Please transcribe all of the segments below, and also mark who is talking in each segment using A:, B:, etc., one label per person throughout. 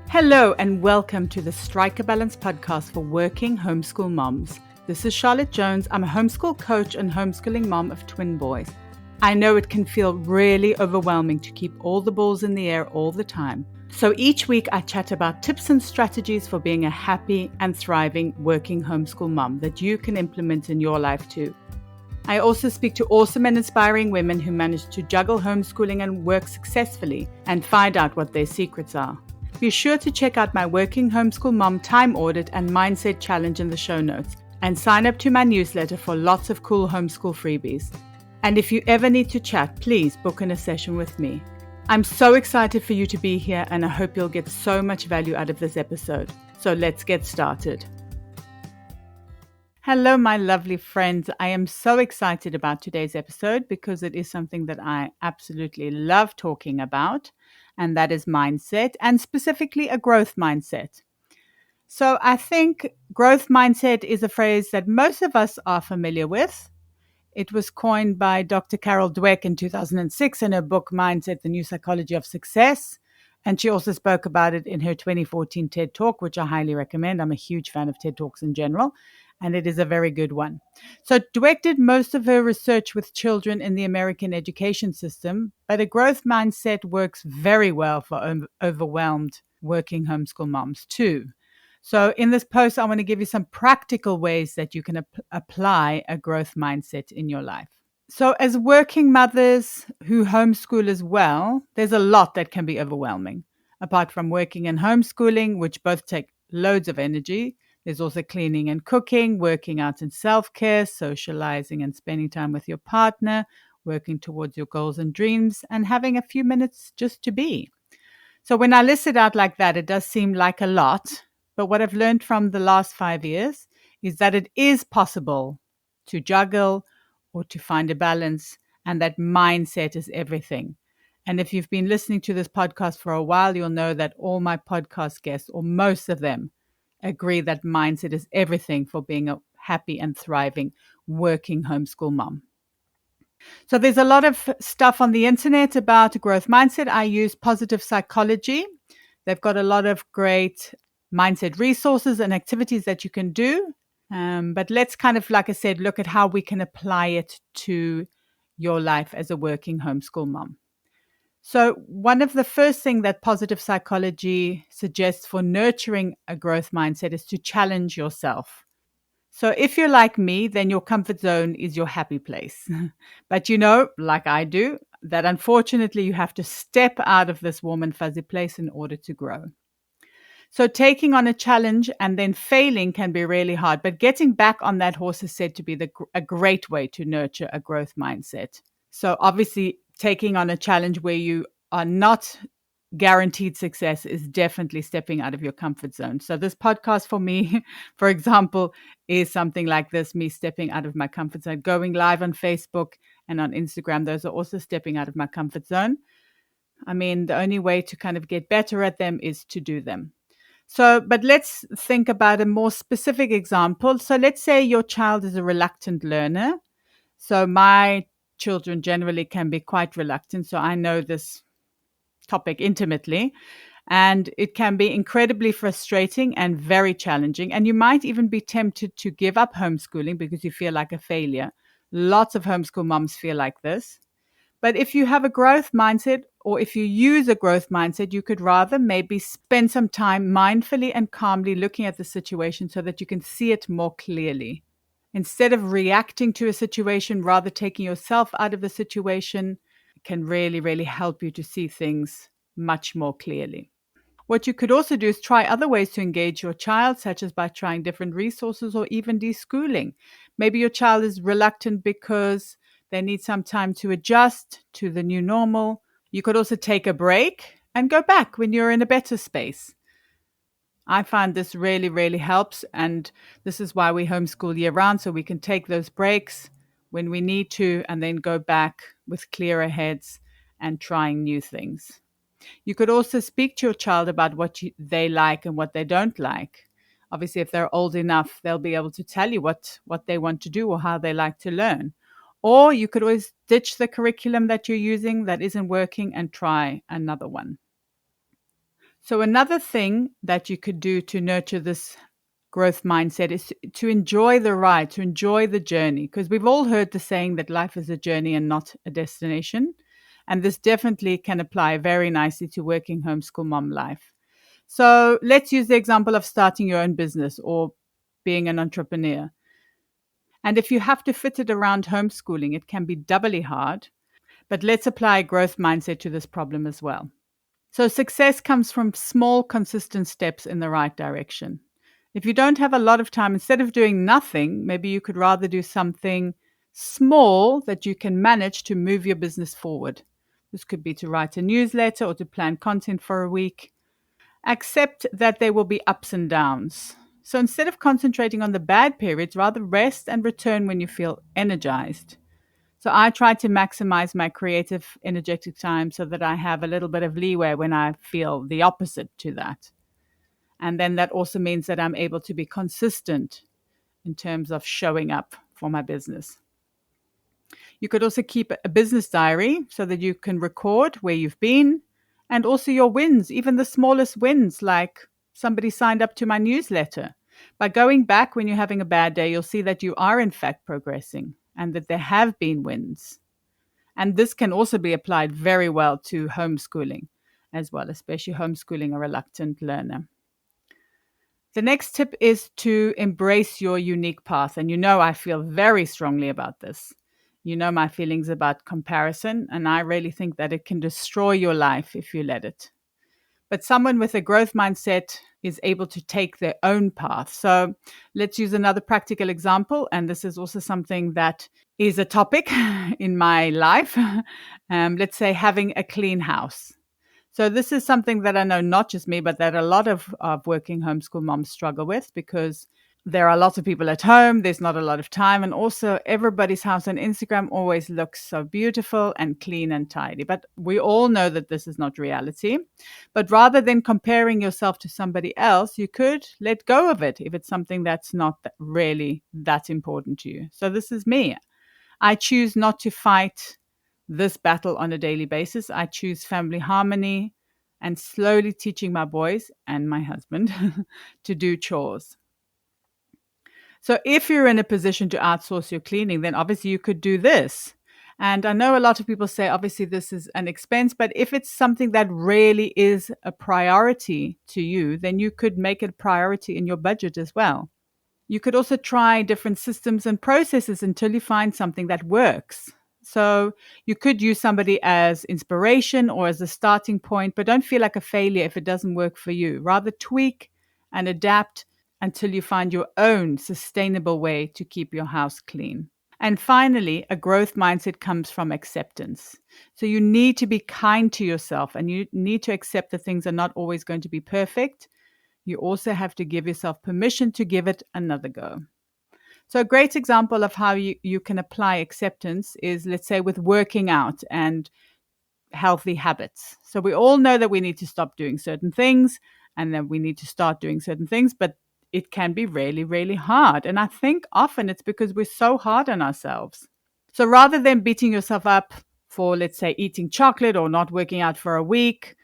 A: Hello and welcome to the Strike a Balance podcast for working homeschool moms. This is Charlotte Jones. I'm a homeschool coach and homeschooling mom of twin boys. I know it can feel really overwhelming to keep all the balls in the air all the time. So each week I chat about tips and strategies for being a happy and thriving working homeschool mom that you can implement in your life too. I also speak to awesome and inspiring women who manage to juggle homeschooling and work successfully and find out what their secrets are. Be sure to check out my Working Homeschool Mom Time Audit and Mindset Challenge in the show notes and sign up to my newsletter for lots of cool homeschool freebies. And if you ever need to chat, please book in a session with me. I'm so excited for you to be here and I hope you'll get so much value out of this episode. So let's get started. Hello, my lovely friends. I am so excited about today's episode because it is something that I absolutely love talking about, and that is mindset, and specifically a growth mindset. So I think growth mindset is a phrase that most of us are familiar with. It was coined by Dr. Carol Dweck in 2006 in her book, Mindset, The New Psychology of Success. And she also spoke about it in her 2014 TED Talk, which I highly recommend. I'm a huge fan of TED Talks in general, and it is a very good one. So Dweck did most of her research with children in the American education system, but a growth mindset works very well for overwhelmed working homeschool moms too. So in this post, I want to give you some practical ways that you can apply a growth mindset in your life. So as working mothers who homeschool as well, there's a lot that can be overwhelming. Apart from working and homeschooling, which both take loads of energy, there's also cleaning and cooking, working out and self-care, socializing and spending time with your partner, working towards your goals and dreams, and having a few minutes just to be. So when I list it out like that, it does seem like a lot. But what I've learned from the last 5 years is that it is possible to juggle or to find a balance, and that mindset is everything. And if you've been listening to this podcast for a while, you'll know that all my podcast guests, or most of them, agree that mindset is everything for being a happy and thriving working homeschool mom. So there's a lot of stuff on the internet about growth mindset. I use Positive Psychology. They've got a lot of great mindset resources and activities that you can do. But let's kind of, like I said, look at how we can apply it to your life as a working homeschool mom. So one of the first things that Positive Psychology suggests for nurturing a growth mindset is to challenge yourself. So if you're like me, then your comfort zone is your happy place. But you know, like I do, that unfortunately you have to step out of this warm and fuzzy place in order to grow. So taking on a challenge and then failing can be really hard, but getting back on that horse is said to be a great way to nurture a growth mindset. So obviously taking on a challenge where you are not guaranteed success is definitely stepping out of your comfort zone. So this podcast for me, for example, is something like this, me stepping out of my comfort zone, going live on Facebook and on Instagram. Those are also stepping out of my comfort zone. I mean, the only way to kind of get better at them is to do them. So, but let's think about a more specific example. So let's say your child is a reluctant learner. So my children generally can be quite reluctant. So I know this topic intimately, and it can be incredibly frustrating and very challenging. And you might even be tempted to give up homeschooling because you feel like a failure. Lots of homeschool moms feel like this. But if you have a growth mindset, or if you use a growth mindset, you could rather maybe spend some time mindfully and calmly looking at the situation so that you can see it more clearly. Instead of reacting to a situation, rather taking yourself out of the situation can really, really help you to see things much more clearly. What you could also do is try other ways to engage your child, such as by trying different resources or even deschooling. Maybe your child is reluctant because they need some time to adjust to the new normal. You could also take a break and go back when you're in a better space. I find this really, really helps. And this is why we homeschool year round, so we can take those breaks when we need to and then go back with clearer heads and trying new things. You could also speak to your child about what they like and what they don't like. Obviously, if they're old enough, they'll be able to tell you what they want to do or how they like to learn. Or you could always ditch the curriculum that you're using that isn't working and try another one. So, another thing that you could do to nurture this growth mindset is to enjoy the ride, to enjoy the journey, because we've all heard the saying that life is a journey and not a destination. And this definitely can apply very nicely to working homeschool mom life. So, let's use the example of starting your own business or being an entrepreneur. And if you have to fit it around homeschooling, it can be doubly hard. But let's apply a growth mindset to this problem as well. So, success comes from small, consistent steps in the right direction. If you don't have a lot of time, instead of doing nothing, maybe you could rather do something small that you can manage to move your business forward. This could be to write a newsletter or to plan content for a week. Accept that there will be ups and downs. So instead of concentrating on the bad periods, rather rest and return when you feel energized. So I try to maximize my creative, energetic time so that I have a little bit of leeway when I feel the opposite to that. And then that also means that I'm able to be consistent in terms of showing up for my business. You could also keep a business diary so that you can record where you've been and also your wins, even the smallest wins, like somebody signed up to my newsletter. By going back when you're having a bad day, you'll see that you are in fact progressing and that there have been wins. And this can also be applied very well to homeschooling as well, especially homeschooling a reluctant learner. The next tip is to embrace your unique path. And I feel very strongly about this. You know my feelings about comparison, and I really think that it can destroy your life if you let it. But someone with a growth mindset is able to take their own path. So let's use another practical example. And this is also something that is a topic in my life. Let's say having a clean house. So this is something that I know not just me, but that a lot of working homeschool moms struggle with because there are lots of people at home. There's not a lot of time. And also everybody's house on Instagram always looks so beautiful and clean and tidy. But we all know that this is not reality. But rather than comparing yourself to somebody else, you could let go of it if it's something that's not really that important to you. So this is me. I choose not to fight this battle on a daily basis. I choose family harmony and slowly teaching my boys and my husband to do chores. So if you're in a position to outsource your cleaning, then obviously you could do this. And I know a lot of people say, obviously, this is an expense, but if it's something that really is a priority to you, then you could make it a priority in your budget as well. You could also try different systems and processes until you find something that works. So you could use somebody as inspiration or as a starting point, but don't feel like a failure if it doesn't work for you. Rather tweak and adapt until you find your own sustainable way to keep your house clean. And finally, a growth mindset comes from acceptance. So you need to be kind to yourself and you need to accept that things are not always going to be perfect. You also have to give yourself permission to give it another go. So a great example of how you can apply acceptance is, let's say, with working out and healthy habits. So we all know that we need to stop doing certain things and then we need to start doing certain things, but it can be really, really hard. And I think often it's because we're so hard on ourselves. So rather than beating yourself up for, let's say, eating chocolate or not working out for a week,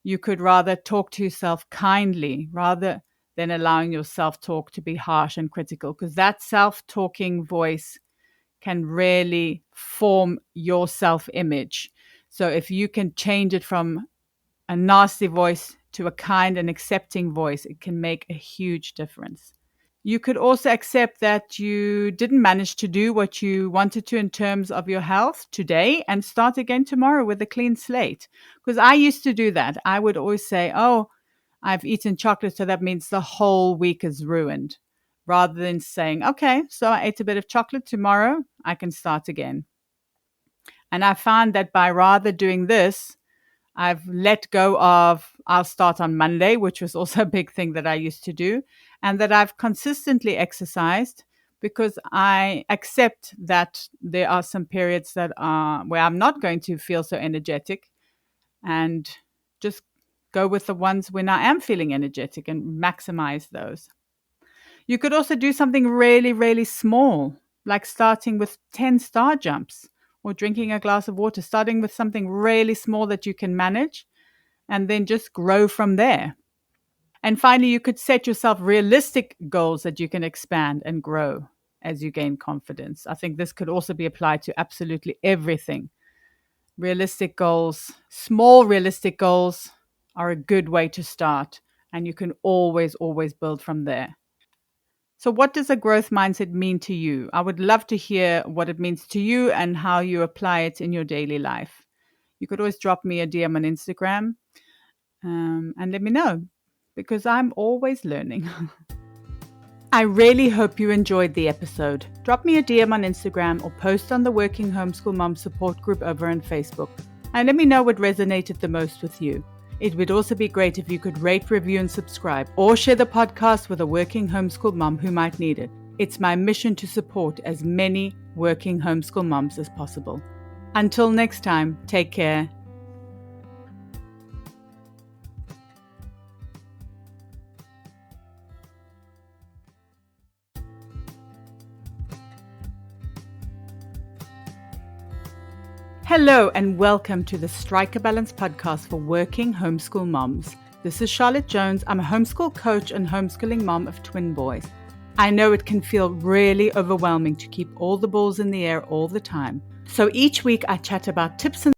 A: you could rather talk to yourself kindly rather than allowing your self-talk to be harsh and critical, because that self-talking voice can really form your self-image. So if you can change it from a nasty voice to a kind and accepting voice, it can make a huge difference. You could also accept that you didn't manage to do what you wanted to in terms of your health today and start again tomorrow with a clean slate. Because I used to do that. I would always say, oh, I've eaten chocolate, so that means the whole week is ruined. Rather than saying, okay, so I ate a bit of chocolate tomorrow, I can start again. And I found that by rather doing this, I've let go of I'll start on Monday, which was also a big thing that I used to do, and that I've consistently exercised because I accept that there are some periods that are where I'm not going to feel so energetic and just go with the ones when I am feeling energetic and maximize those. You could also do something really, really small, like starting with 10 star jumps or drinking a glass of water, starting with something really small that you can manage. and then just grow from there. And finally, you could set yourself realistic goals that you can expand and grow as you gain confidence. I think this could also be applied to absolutely everything. Realistic goals, small realistic goals are a good way to start, and you can always build from there. So, what does a growth mindset mean to you? I would love to hear what it means to you and how you apply it in your daily life. You could always drop me a DM on Instagram and let me know because I'm always learning. I really hope you enjoyed the episode. Drop me a DM on Instagram or post on the Working Homeschool Moms support group over on Facebook and let me know what resonated the most with you. It would also be great if you could rate, review, and subscribe or share the podcast with a working homeschool mom who might need it. It's my mission to support as many working homeschool moms as possible. Until next time, take care. Hello and welcome to the Strike a Balance podcast for working homeschool moms. This is Charlotte Jones. I'm a homeschool coach and homeschooling mom of twin boys. I know it can feel really overwhelming to keep all the balls in the air all the time. So each week I chat about tips and